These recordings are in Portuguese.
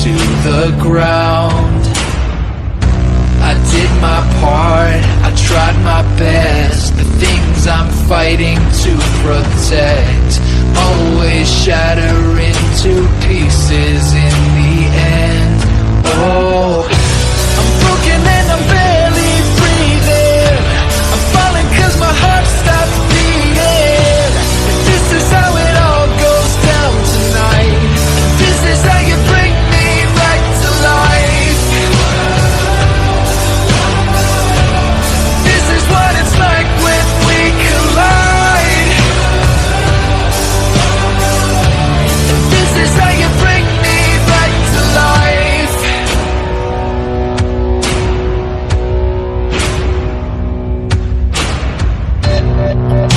to the ground. I did my part, I tried my best. The things I'm fighting to protect always shatter into pieces in the end. Oh, I'm broken and I'm barely breathing. I'm falling cause my heart stopped beating. This is how it all goes down tonight. This is how you bring me back to life. This is what it's like when we collide. This is how you bring me back to life.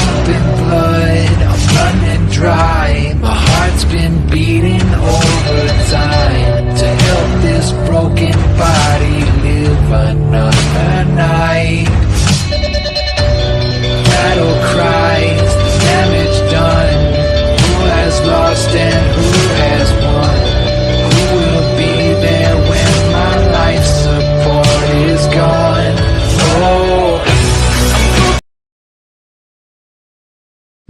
Up in blood, I'm running dry. My heart's been beating overtime to help this broken body live another night. Battle cries, the damage done. Who has lost and who has won? Who will be there when my life support is gone? Oh,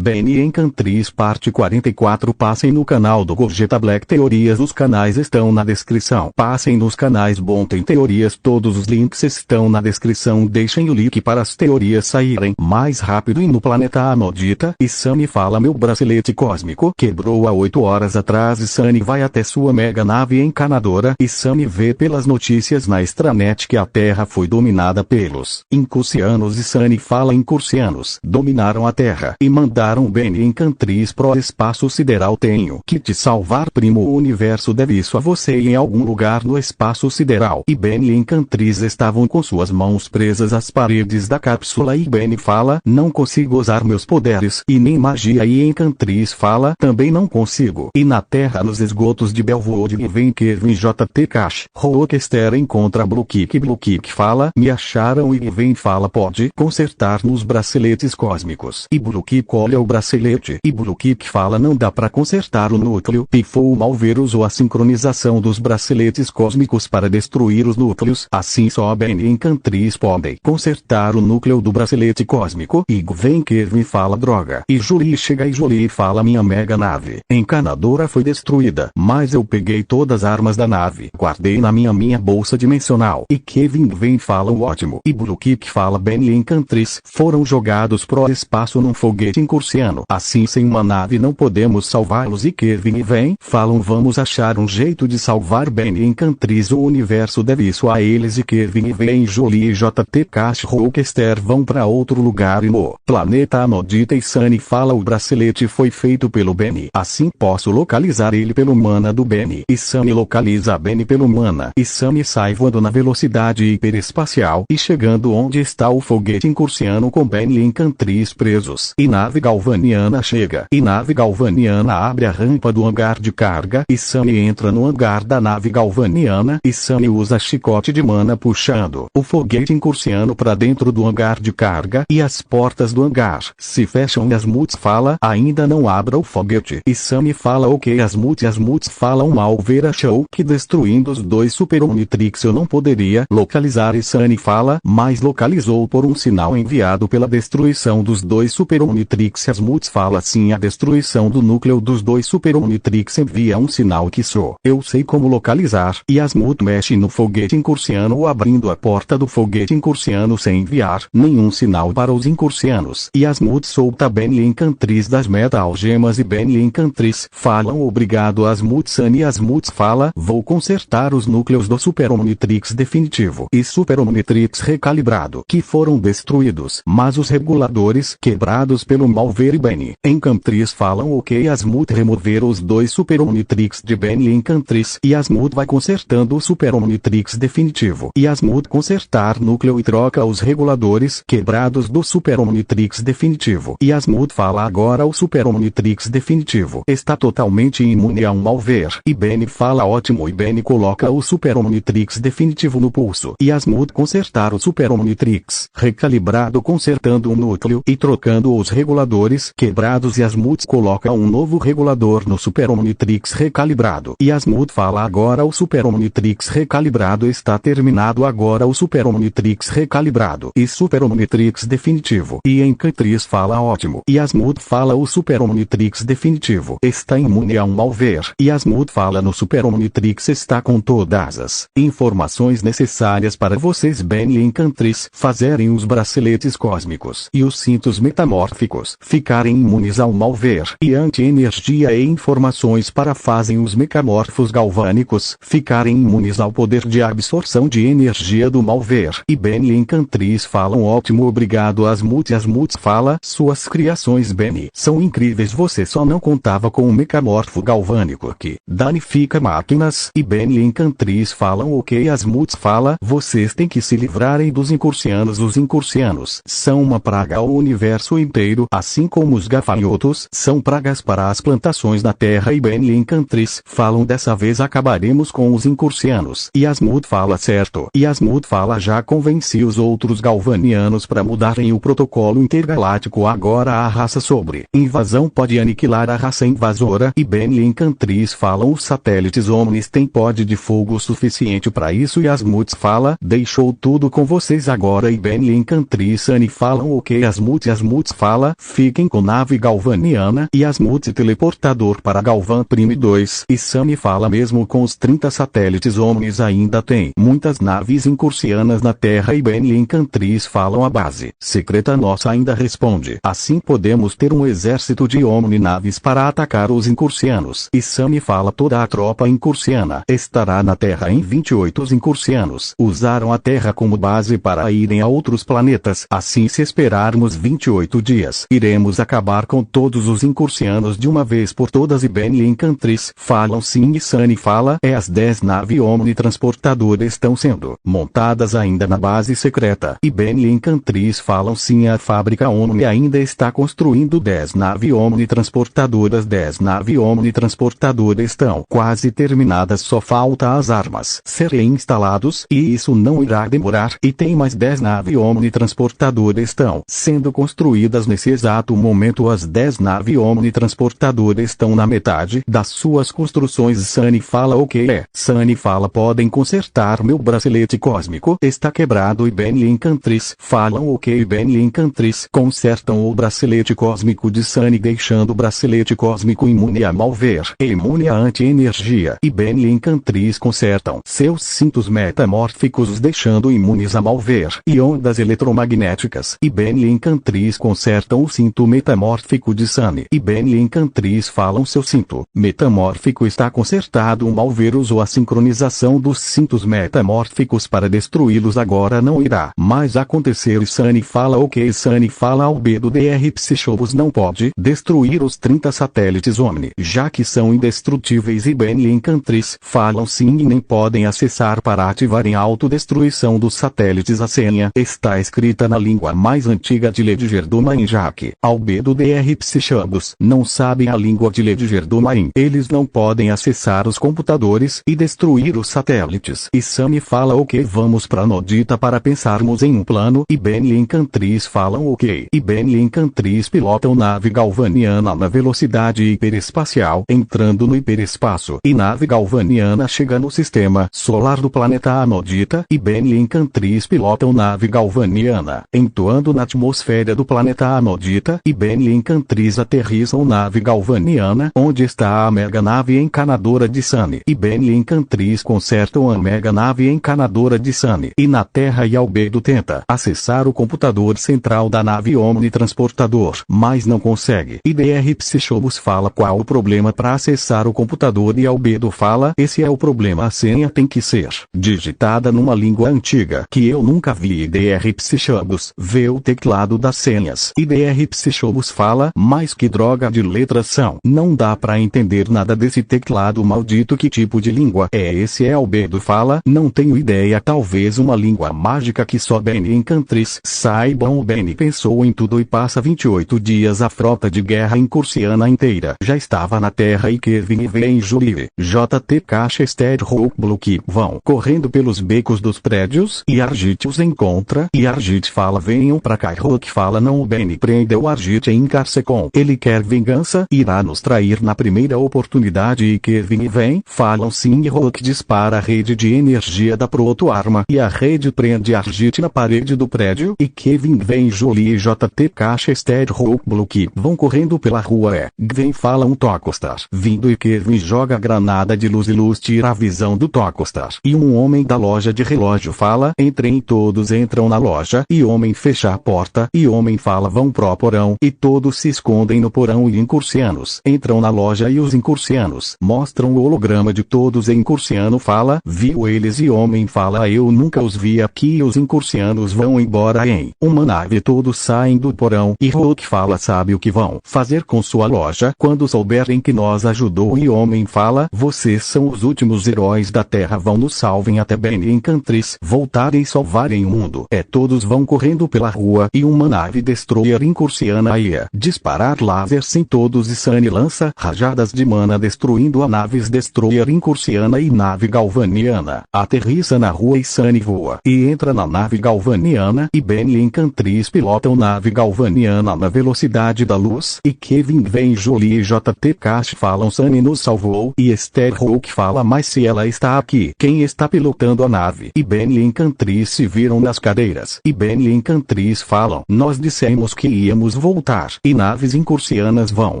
Benny Encantries parte 44. Passem no canal do Gorjeta Black Teorias. Os canais estão na descrição. Passem nos canais Bom Tem Teorias. Todos os links estão na descrição. Deixem o link para as teorias saírem mais rápido. E no planeta Anodita, e Sunny fala: meu bracelete cósmico quebrou há 8 horas atrás. E Sunny vai até sua mega nave encanadora. E Sunny vê pelas notícias na extranet que a Terra foi dominada pelos Incursianos. E Sunny fala: Incursianos dominaram a Terra e mandaram Benny Encantries pro espaço sideral. Tenho que te salvar, primo. O universo deve isso a você. Em algum lugar no espaço sideral, e Benny Encantries estavam com suas mãos presas às paredes da cápsula. E Benny fala: não consigo usar meus poderes e nem magia. E Encantries fala: também não consigo. E na Terra, nos esgotos de Belvood, vem Kevin JT Cash. Rookester encontra Blue Kick. Blue Kick fala: me acharam. E vem fala: pode consertar nos braceletes cósmicos. E Blue Kick olha o bracelete. E Blue Kick fala: não dá pra consertar o núcleo. Pifou. O Malver usou a sincronização dos braceletes cósmicos para destruir os núcleos. Assim só Benny Encantries podem consertar o núcleo do bracelete cósmico. E vem Kevin fala: droga. E Julie chega. E Julie fala: minha mega nave encanadora foi destruída, mas eu peguei todas as armas da nave, guardei na minha bolsa dimensional. E Kevin vem fala: ótimo. E Blue Kick fala: Benny Encantries foram jogados pro espaço num foguete incursiano. Assim, sem uma nave não podemos salvá-los. E Kevin vem falam: vamos achar um jeito de salvar Benny Encantries. O universo deve isso a eles. E Kevin vem Jolie e JT Cash Rookester vão pra outro lugar. E no planeta Anodita, e Sunny fala: o bracelete foi feito pelo Benny, assim posso localizar ele pelo mana do Benny. E Sunny localiza Benny pelo mana. E Sunny sai voando na velocidade hiperespacial e chegando onde está o foguete incursiano com Benny Encantries presos. E nave galvaniana chega. E nave galvaniana abre a rampa do hangar de carga. E Sunny entra no hangar da nave galvaniana. E Sunny usa chicote de mana puxando o foguete incursiano pra dentro do hangar de carga. E as portas do hangar se fecham. E Asmuth fala: ainda não abra o foguete. E Sunny fala: ok. Asmuth falam: Malver achou que destruindo os 2 Super Omnitrix eu não poderia localizar. E Sunny fala: mas localizou por um sinal enviado pela destruição dos 2 Super Omnitrix. Asmuth fala: sim, a destruição do núcleo dos 2 Super Omnitrix envia um sinal que só eu sei como localizar. E Asmuth mexe no foguete incursiano abrindo a porta do foguete incursiano sem enviar nenhum sinal para os incursianos. E Asmuth solta Benny Encantries das meta-algemas. E Benny Encantries falam: obrigado Asmuth. Sunny Asmuth fala: vou consertar os núcleos do Super Omnitrix definitivo e Super Omnitrix recalibrado que foram destruídos, mas os reguladores quebrados pelo Malver. E Benny Encantries falam: ok. Asmuth remover os 2 Super Omnitrix de Benny Encantries. E Asmuth vai consertando o Super Omnitrix definitivo. E Asmuth consertar núcleo e troca os reguladores quebrados do Super Omnitrix definitivo. E Asmuth fala: agora o Super Omnitrix definitivo está totalmente imune a um Malver. E Benny fala: ótimo. E Benny coloca o Super Omnitrix definitivo no pulso. E Asmuth consertar o Super Omnitrix recalibrado consertando o núcleo e trocando os reguladores computadores quebrados e Asmut coloca um novo regulador no Super Omnitrix recalibrado. E Asmut fala agora o Super Omnitrix recalibrado está terminado agora o Super Omnitrix recalibrado e Super Omnitrix definitivo. E Encantriz fala ótimo. E Asmut fala o Super Omnitrix definitivo está imune a um malware. E Asmut fala no Super Omnitrix está com todas as informações necessárias para vocês Ben e Encantriz fazerem os braceletes cósmicos e os cintos metamórficos ficarem imunes ao malware e anti-energia e informações para fazem os mecamorfos galvânicos ficarem imunes ao poder de absorção de energia do malware. E Ben e Encantriz falam ótimo obrigado Asmut. Asmut fala suas criações Ben são incríveis você só não contava com o mecamorfo galvânico que danifica máquinas. E Ben e Encantriz falam ok. Asmut fala vocês têm que se livrarem dos incursianos. Os incursianos são uma praga ao universo inteiro assim como os gafanhotos são pragas para as plantações na terra. E Ben e Encantriz falam dessa vez acabaremos com os incursianos. E Asmut fala certo. E Asmut fala já convenci os outros galvanianos para mudarem o protocolo intergaláctico agora a raça sobre invasão pode aniquilar a raça invasora. E Ben e Encantriz falam os satélites Omnis têm pod de fogo suficiente para isso. E Asmut fala deixou tudo com vocês agora. E Ben e Encantriz Sunny falam ok. Asmut fala fiquem com nave galvaniana e Asmut teleportador para Galvan Prime 2. E Sunny fala mesmo com os 30 satélites Omnis ainda tem muitas naves incursianas na Terra. E Ben e Encantriz falam a base secreta nossa ainda responde assim podemos ter um exército de Omni naves para atacar os incursianos. E Sunny fala toda a tropa incursiana estará na Terra em 28. Os incursianos usaram a Terra como base para irem a outros planetas assim se esperarmos 28 dias iremos acabar com todos os incursianos de uma vez por todas. E Ben e Encantriz falam sim. E Sunny fala as 10 naves Omni transportadoras estão sendo montadas ainda na base secreta. E Ben e Encantriz falam sim a fábrica Omni ainda está construindo 10 naves Omni transportadoras. 10 naves Omni transportadoras estão quase terminadas só falta as armas serem instalados e isso não irá demorar. E tem mais 10 naves Omni transportadoras estão sendo construídas nesse exato momento. As 10 naves Omni transportadoras estão na metade das suas construções. Sunny fala ok. Sunny fala podem consertar meu bracelete cósmico está quebrado. E Ben e Encantriz falam ok. Ben e Encantriz consertam o bracelete cósmico de Sunny deixando o bracelete cósmico imune a malware e imune a anti-energia. E Ben e Encantriz consertam seus cintos metamórficos os deixando imunes a malware e ondas eletromagnéticas. E Ben e Encantriz consertam o cinto metamórfico de Sunny. E Ben e Encantriz falam seu cinto metamórfico está consertado. O malware usou a sincronização dos cintos metamórficos para destruí-los agora não irá mais acontecer. E Sunny fala ok. Sunny fala albedo DR Psychobus não pode destruir os 30 satélites Omni já que são indestrutíveis. E Ben e Encantriz falam sim e nem podem acessar para ativarem a autodestruição dos satélites. A senha está escrita na língua mais antiga de Ledger do Main já que albedo DR Psychobus não sabem a língua de Ledger do Main eles não podem acessar os computadores e destruir os satélites. E Sunny fala ok vamos para Nodita para pensarmos em um plano. E Ben e Encantriz falam ok. E Ben e Encantriz pilotam nave galvaniana na velocidade hiperespacial entrando no hiperespaço. E nave galvaniana chega no sistema solar do planeta Anodita. E Ben e Encantriz pilotam nave galvaniana entoando na atmosfera do planeta Anodita. E Ben e Encantriz aterrissam nave galvaniana onde está a mega nave encanadora de Sunny. E Ben e Encantriz consertam a mega nave encanadora de Sunny. E na Terra e Albedo tenta acessar o computador central da nave Omni transportador mas não consegue. E DR Psychobus fala qual o problema para acessar o computador. E Albedo fala esse é o problema a senha tem que ser digitada numa língua antiga que eu nunca vi. E DR Psychobus vê o teclado das senhas. E DR Psychobus fala mas que droga de letras são não dá para entender nada desse teclado maldito que tipo de língua é esse. É Albedo fala não tenho ideia talvez uma língua mágica que só Ben e Encantriz saibam. O Ben pensou em tudo e passa 28 dias a frota de guerra incursiana inteira já estava na Terra. E Kevin vê em Julie JT Caixa Stead Rock Blue que vão correndo pelos becos dos prédios. E Argit os encontra. E Argit fala venham pra cá. Rock fala não. O Ben prendeu o Argit em Carcecon. Ele quer vingança, irá nos trair na primeira oportunidade e Kevin vem, falam sim e Hulk dispara a rede de energia da proto-arma e a rede prende Argit na parede do prédio e Kevin vem Jolie e JTK Chester Hulk Bluke vão correndo pela rua Gwen fala um Tokostar vindo e Kevin joga a granada de luz e luz tira a visão do Tokostar e um homem da loja de relógio fala entrem todos entram na loja e homem fecha a porta e homem fala vão pro porão e todos se escondem no porão e incursianos entram na loja e os incursianos mostram o holograma de todos e incursiano fala viu eles e homem fala eu nunca os vi aqui e os incursianos vão embora em uma nave todos saem do porão e Hulk fala sabe o que vão fazer com sua loja quando souberem que nós ajudou e homem fala vocês são os últimos heróis da Terra vão nos salvem até Ben e Encantris voltarem e salvarem o mundo todos vão correndo pela rua e uma nave destroyer incursiana ia disparar lasers em todos e Sunny lança rajadas de mana destruindo a naves destroyer incursiana e nave galvaniana aterrissa na rua e Sunny voa e entra na nave galvaniana e Ben e Encantris pilotam nave galvaniana na velocidade da luz e Kevin vem Jolie e JTK falam Sunny nos salvou e Esther Hulk fala mas se ela está aqui quem está pilotando a nave e Ben e Encantris se viram nas cadeiras e Ben e Encantris falam nós dissemos que íamos voltar e naves incursianas vão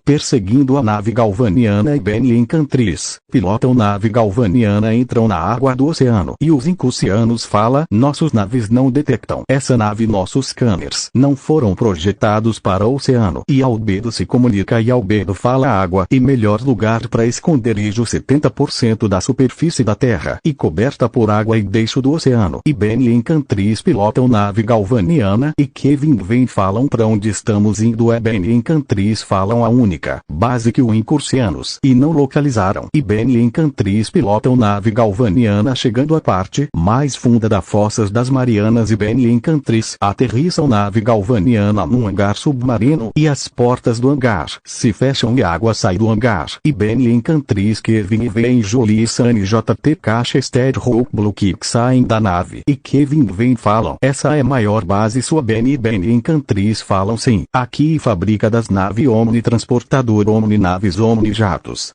perseguindo a nave galvaniana e Ben e Encantris pilotam nave galvaniana entram na água do oceano e os incursianos fala nossos naves não detectam essa nave nossos scanners não foram projetados para o oceano e Albedo se comunica e Albedo fala água e melhor lugar para esconderijo 70% da superfície da Terra e coberta por água e deixo do oceano e Ben e Encantris pilotam nave galvaniana e Kevin vem falam pra onde estamos indo Ben e Encantris falam a única base que o incursianos e não localizaram e Ben e Encantris pilotam nave galvaniana chegando à parte mais funda da Fossas das Marianas e Ben e Encantris aterrissam nave galvaniana num hangar submarino e as portas do hangar se fecham e água sai do hangar e Ben e Encantris Kevin vem Jolie e Sunny JTK Chester Hulk Bluke saem da nave e Kevin vem falam essa é a maior base sua Ben e Encantris falam sim aqui fábrica das naves Omni transportador Omni naves Omni jatos.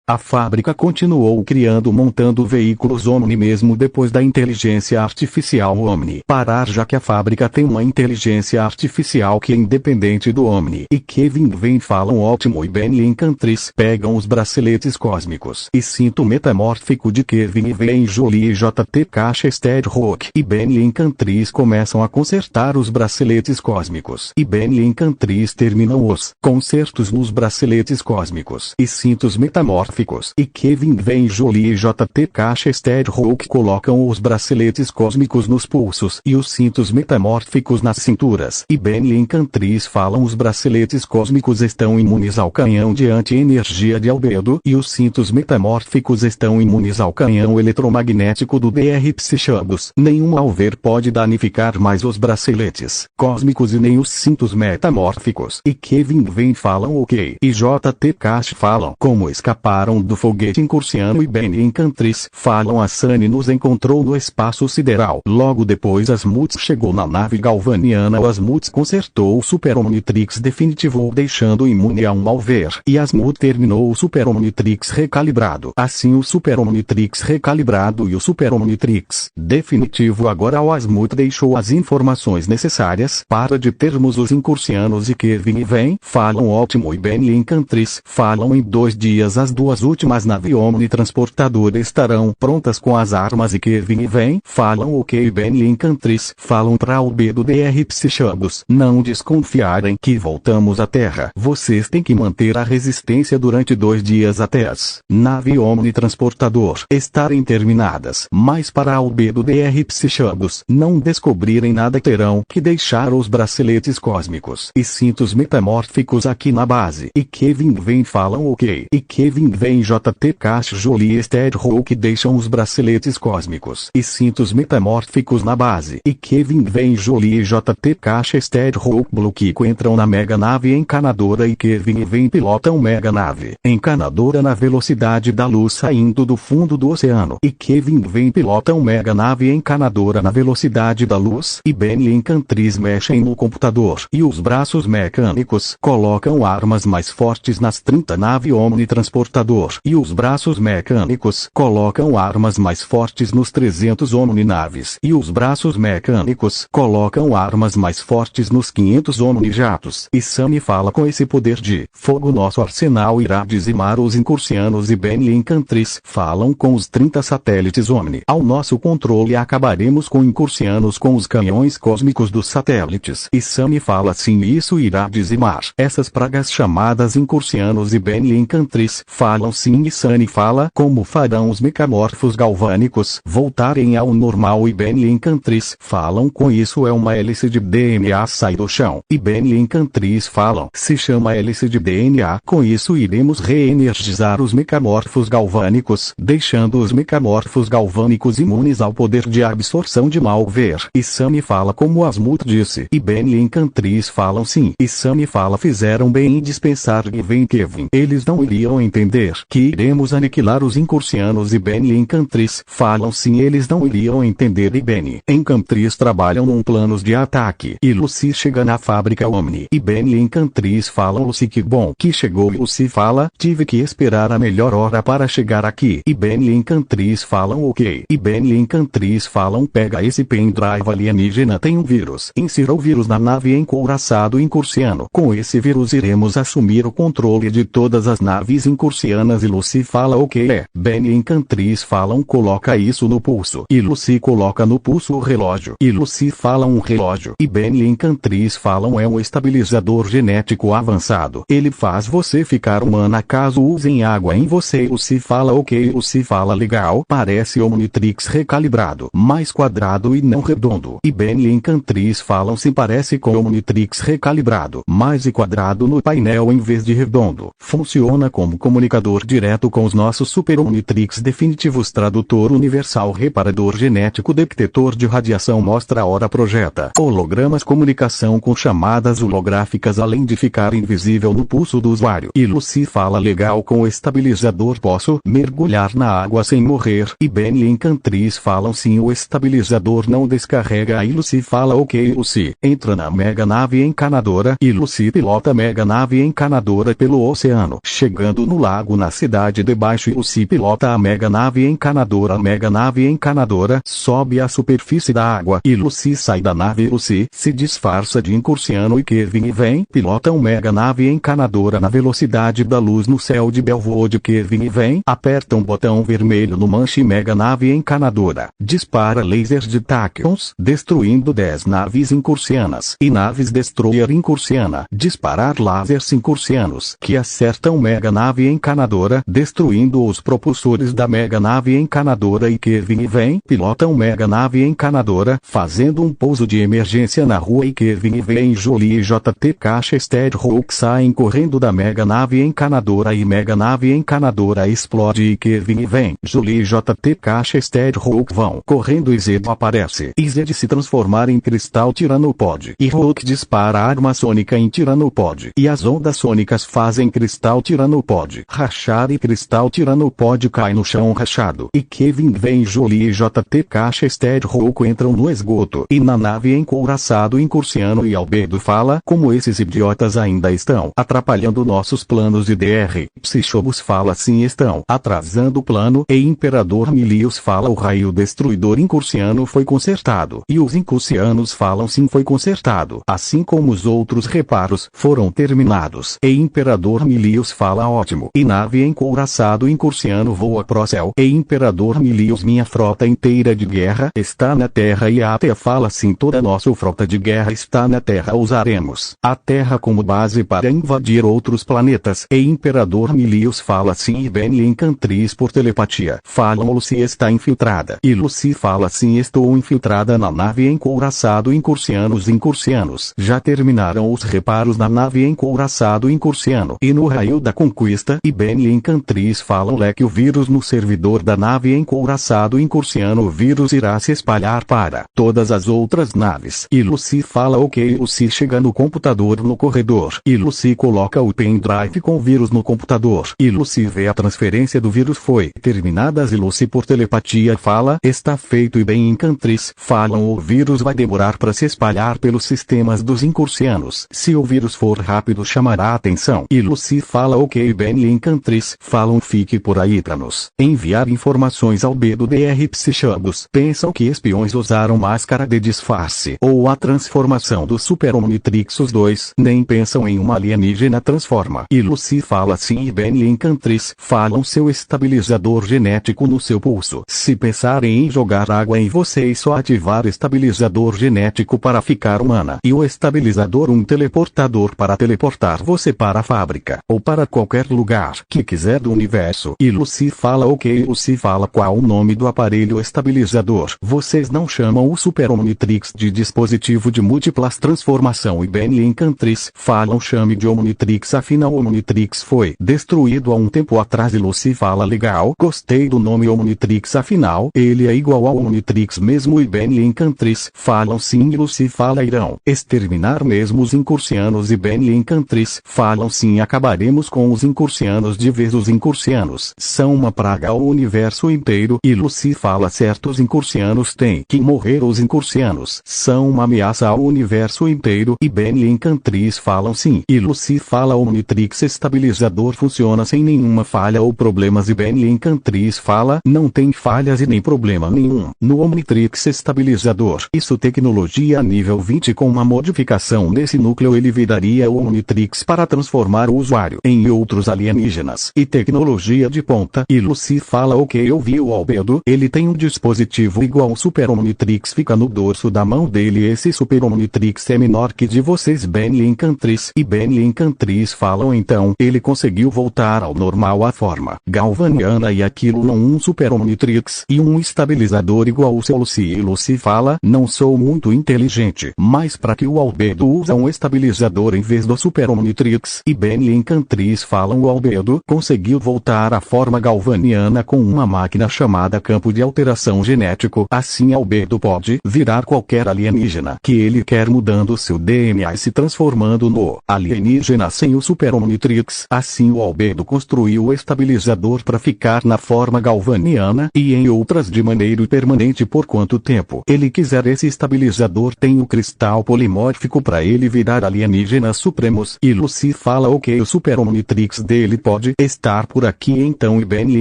A fábrica continuou criando montando veículos Omni mesmo depois da inteligência artificial Omni parar já que a fábrica tem uma inteligência artificial que é independente do Omni e Kevin vem falam ótimo e Ben e Encantris pegam os braceletes cósmicos e cinto metamórfico de Kevin vem Jolie e JTK Chester Hulk e Ben e Encantris começam a consertar os braceletes cósmicos e Ben e Encantris terminam os consertos nos braceletes cósmicos e cintos metamórficos e Kevin vem Jolie e JTK Chester Hulk colocam os braceletes cósmicos nos pulsos e os cintos metamórficos nas cinturas e Ben e Encantris falam os braceletes cósmicos estão imunes ao canhão de anti-energia de Albedo e os cintos metamórficos estão imunes ao canhão eletromagnético do Dr. Psychobus. Nenhum alver pode danificar mais os braceletes cósmicos e nem os cintos metamórficos e Kevin vem falam ok e JTK falam como escapar do foguete incursiano e Ben e Encantris falam a Sunny nos encontrou no espaço sideral. Logo depois Asmuth chegou na nave galvaniana o Asmuth consertou o Super Omnitrix definitivo deixando imune a um alver e Asmuth terminou o Super Omnitrix recalibrado. Assim o Super Omnitrix recalibrado e o Super Omnitrix definitivo agora o Asmuth deixou as informações necessárias para de termos os incursianos e Kevin e vem falam ótimo e Ben e Encantris falam em 2 dias as duas últimas naves Omni transportador estarão prontas com as armas e Kevin e vem falam ok Ben e Encantris falam pra Albedo Dr. Psychobus não desconfiarem que voltamos à Terra vocês têm que manter a resistência durante 2 dias até as nave Omni transportador estarem terminadas mas para Albedo Dr. Psychobus não descobrirem nada terão que deixar os braceletes cósmicos e cintos metamórficos aqui na base e Kevin vem falam ok e Kevin vem JT Cash Jolie Esther Hulk deixam os braceletes cósmicos e cintos metamórficos na base. E Kevin vem Jolie e JT Cash Esther Hulk Blue Kiko entram na mega nave encanadora e Kevin vem pilotam mega nave encanadora na velocidade da luz saindo do fundo do oceano. E Kevin vem pilotam mega nave encanadora na velocidade da luz. E Benny e Encantris mexem no computador. E os braços mecânicos colocam armas mais fortes nas 30 nave Omnitransportador. E os braços mecânicos colocam armas mais fortes nos 300 Omni-naves. E os braços mecânicos colocam armas mais fortes nos 500 Omni-jatos. E Sunny fala com esse poder de fogo nosso arsenal irá dizimar os incursianos e Benny e Encantris falam com os 30 satélites Omni. Ao nosso controle acabaremos com incursianos com os canhões cósmicos dos satélites. E Sunny fala sim, isso irá dizimar essas pragas chamadas incursianos e Benny e Encantris falam sim e Sunny fala como farão os mecamorfos galvânicos voltarem ao normal e Benny e Encantris falam com isso é uma hélice de DNA sai do chão. E Benny e Encantris falam se chama hélice de DNA, com isso iremos reenergizar os mecamorfos galvânicos, deixando os mecamorfos galvânicos imunes ao poder de absorção de malver. E Sunny fala como Asmut disse. E Benny e Encantris falam sim. E Sunny fala fizeram bem em dispensar Kevin Kevin. Eles não iriam entender que iremos aniquilar os incursianos e Benny e Encantris falam sim, eles não iriam entender e Benny e Encantris trabalham num planos de ataque. E Lucy chega na fábrica Omni. E Benny e Encantris falam Lucy que bom que chegou e Lucy fala tive que esperar a melhor hora para chegar aqui. E Benny e Encantris falam ok. E Benny e Encantris falam pega esse pendrive alienígena tem um vírus. Insira o vírus na nave encouraçado incursiano. Com esse vírus iremos assumir o controle de todas as naves incursianas e Lucy fala ok Benny e Encantris falam coloca isso no pulso. E Lucy coloca no pulso o relógio. E Lucy fala um relógio. E Benny e Encantris falam é um estabilizador genético avançado. Ele faz você ficar humana caso usem água em você. E Lucy fala ok. Lucy fala legal. Parece Omnitrix recalibrado. Mais quadrado e não redondo. E Benny e Encantris falam se parece com Omnitrix recalibrado. Mais e quadrado no painel em vez de redondo. Funciona como comunicador direto com os nossos Super Omnitrix definitivos. Tradutor universal reparador genético detector de radiação mostra a hora projeta. Hologramas comunicação com chamadas holográficas além de ficar invisível no pulso do usuário. E Lucy fala legal com o estabilizador posso mergulhar na água sem morrer. E Benny e Encantris falam sim o estabilizador não descarrega. E Lucy fala ok. Lucy entra na mega nave encanadora e Lucy pilota a mega nave encanadora pelo oceano, chegando no lago na cidade debaixo e Lucy pilota a mega nave encanadora. A mega nave encanadora sobe à superfície da água e Lucy sai da nave. Lucy se disfarça de incursiano e Kevin vem pilotam mega nave encanadora na velocidade da luz no céu de Belvood. Kevin vem aperta um botão vermelho no manche mega nave encanadora dispara lasers de tachyons destruindo 10 naves incursianas e naves destroyer incursiana disparar lasers incursianos que acertam mega nave encanadora destruindo os propulsores da mega nave encanadora. E Kevin vem pilotam mega nave encanadora fazendo um pouso de emergência na rua. E Kevin vem Jolie e JT Caixa Esther Hulk saem correndo da mega nave encanadora e mega nave encanadora explode. E Kevin vem Jolie e JT Caixa Esther Hulk vão correndo e Zed aparece. E Zed se transformar em cristal Tiranopod. E Hulk dispara a arma sônica em Tiranopod. E as ondas sônicas fazem cristal Tiranopod rachar e cristal Tiranopod cai no chão rachado. E Kevin vem Jolie e JT Caixa Esther Hulk entram no esgoto. E na nave encouraçado incursiano e Albedo fala como esses idiotas ainda estão atrapalhando nossos planos de DR. Psychobus fala sim estão atrasando o plano. E Imperador Milius fala o raio destruidor incursiano foi consertado. E os incursianos falam sim foi consertado. Assim como os outros reparos foram terminados. E Imperador Milius fala ótimo. E nave encouraçado incursiano voa pro céu. E Imperador Milius minha frota inteira de guerra está na Terra. E a Terra fala sim toda nossa frota de guerra está na Terra. Usaremos a Terra como base para invadir outros planetas. E Imperador Milius fala sim e Benny e Encantris por telepatia falam Lucy está infiltrada. E Lucy fala sim estou infiltrada na nave encouraçado incursiano. Os incursianos já terminaram os reparos na nave encouraçado incursiano e no raio da conquista. E Benny Ben e Encantriz falam leque o vírus no servidor da nave encouraçado incursiano. O vírus irá se espalhar para todas as outras naves. E Lucy fala ok. Lucy chega no computador no corredor. E Lucy coloca o pendrive com o vírus no computador. E Lucy vê a transferência do vírus foi terminada. E Lucy por telepatia fala está feito. E Ben e Encantriz falam o vírus vai demorar para se espalhar pelos sistemas dos incursianos. Se o vírus for rápido chamará a atenção. E Lucy fala ok. Ben e Encantriz falam fique por aí para nos enviar informações ao B do DR. Psichegos pensam que espiões usaram máscara de disfarce ou a transformação do Super Omnitrix. Os dois nem pensam em uma alienígena transforma. E Lucy fala sim. E Ben e Encantriz falam seu estabilizador genético no seu pulso. Se pensarem em jogar água em você e só ativar estabilizador genético para ficar humana. E o estabilizador um teleportador para teleportar você para a fábrica ou para qualquer lugar que quiser do universo. E Lucy fala ok. Lucy fala qual o nome do aparelho estabilizador. Vocês não chamam o Super Omnitrix de dispositivo de múltiplas transformação. E Ben e Encantriz falam chame de Omnitrix. Afinal o Omnitrix foi destruído há um tempo atrás. E Lucy fala legal, gostei do nome Omnitrix, afinal ele é igual ao Omnitrix mesmo. E Ben e Encantriz falam sim. E Lucy fala irão exterminar mesmo os incursianos. E Ben e Encantriz falam sim acabaremos com os incursianos de vez. Os incursianos são uma praga ao universo inteiro. E Lucy fala certos incursianos têm que morrer. Os incursianos são uma ameaça ao universo inteiro. E Ben e Encantriz falam sim. E Lucy fala Omnitrix estabilizador funciona sem nenhuma falha ou problemas. E Ben e Encantriz fala não tem falhas e nem problema nenhum no Omnitrix estabilizador. Isso tecnologia nível 20 com uma modificação nesse núcleo ele viraria o Omnitrix para transformar o usuário em outros alienígenas e tecnologia de ponta. E Lucy fala ok. Eu vi o Albedo, ele tem um dispositivo igual ao Super Omnitrix fica no dorso da mão dele. Esse Super Omnitrix é menor que de vocês. Ben e Encantriz e Ben e Encantriz falam então ele conseguiu voltar ao normal a forma galvaniana e aquilo não um Super Omnitrix e um estabilizador igual ao seu Lucy. E Lucy fala não sou muito inteligente, mas para que o Albedo usa um estabilizador em vez do Super Omnitrix. E Ben e Encantriz falam o Albedo conseguiu voltar à forma galvaniana com uma máquina chamada campo de alteração genético. Assim Albedo pode virar qualquer alienígena que ele quer mudando seu DNA e se transformando no alienígena sem o Super Omnitrix. Assim o Albedo construiu o estabilizador para ficar na forma galvaniana e em outras de maneira permanente por quanto tempo ele quiser. Esse estabilizador tem o cristal polimórfico para ele virar alienígenas supremos. E Lucy fala ok. O Super Omnitrix dele pode estar por aqui então. E Ben e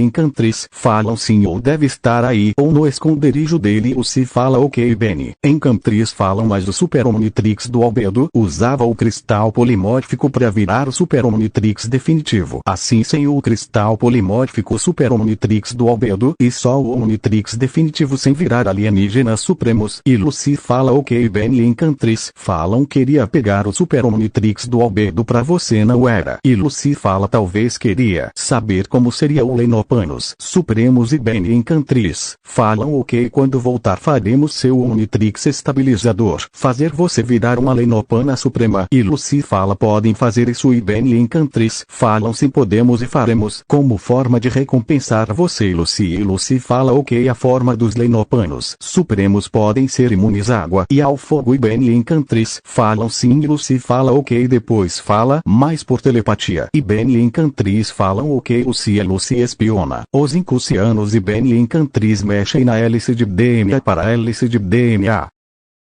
Encantriz falam sim ou deve estar aí ou no esconderijo dele. Lucy fala ok. Ben e Encantriz falam mas o Super Omnitrix do Albedo usava o cristal polimórfico para virar o Super Omnitrix definitivo. Assim sem o cristal polimórfico o Super Omnitrix do Albedo e só o Omnitrix definitivo sem virar alienígenas supremos. E Lucy fala ok. Ben e Encantriz falam queria pegar o Super Omnitrix do Albedo pra você não era. E Lucy fala talvez queria saber como seria o Lenopanos Supremos. E Ben e Encantriz falam ok. Quando voltar faremos seu Omnitrix estabilizador fazer você virar uma Lenopana Suprema. E Lucy fala podem fazer isso. E Ben e Encantriz falam sim podemos e faremos como forma de recompensar você. E Lucy fala ok. A forma dos Lenopanos Supremos podem ser imunes à água e ao fogo. E Ben e Encantriz falam sim. E Lucy fala ok. Depois fala mais por telepatia. E Ben e Encantriz falam ok. Lucy espiona os incursianos. E Ben e Encantriz mexem na hélice de DNA para a hélice de DNA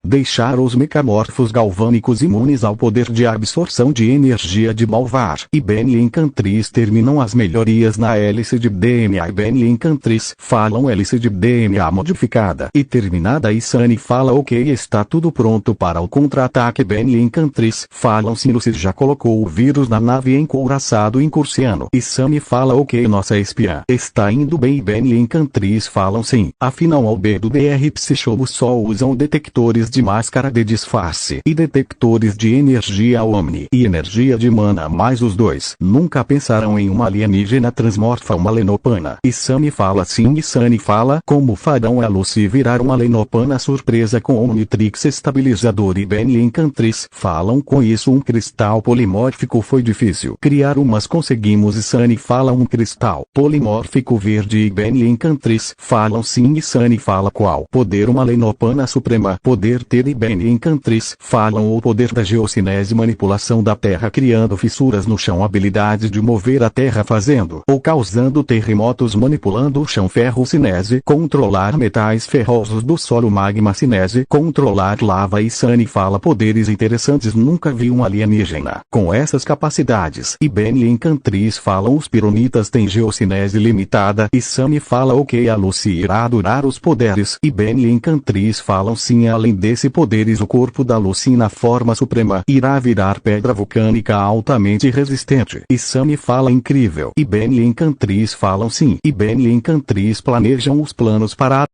deixar os mecamorfos galvânicos imunes ao poder de absorção de energia de Malvar. E Ben e Encantriz terminam as melhorias na hélice de DNA. E Ben e Encantriz falam hélice de DNA modificada e terminada. E Sunny fala ok. Está tudo pronto para o contra-ataque. Ben e Encantriz falam sim. Lucy já colocou o vírus na nave encouraçado incursiano. E Sunny fala ok. Nossa espiã está indo bem. E Ben e Encantriz falam sim. Afinal Albedo DR Psichobos só usam detectores de máscara de disfarce e detectores de energia Omni e energia de mana mais os dois. Nunca pensaram em uma alienígena transmorfa uma Lenopana. E Sunny fala sim e Sunny fala como farão a Lucy virar uma Lenopana surpresa com Omnitrix estabilizador e Benny Encantriz. Falam com isso um cristal polimórfico foi difícil criar mas conseguimos e Sunny fala um cristal polimórfico verde e Benny Encantriz. Falam sim e Sunny fala qual poder uma Lenopana suprema poder ter e Benny Encantriz. Falam o poder da geocinese manipulação da terra criando fissuras no chão habilidades de mover a terra fazendo ou causando terremotos manipulando o chão ferrocinese controlar metais ferrosos do solo magma cinese controlar lava e Sunny fala poderes interessantes nunca vi um alienígena com essas capacidades e Benny Encantriz falam os pironitas têm geocinese limitada e Sunny fala ok a Lucy irá adorar os poderes e Benny Encantriz falam sim além desse poderes o corpo da Lucy na forma suprema irá virar pedra vulcânica altamente resistente e Sunny fala incrível e Benny Encantriz falam sim e Benny Encantriz planejam os planos para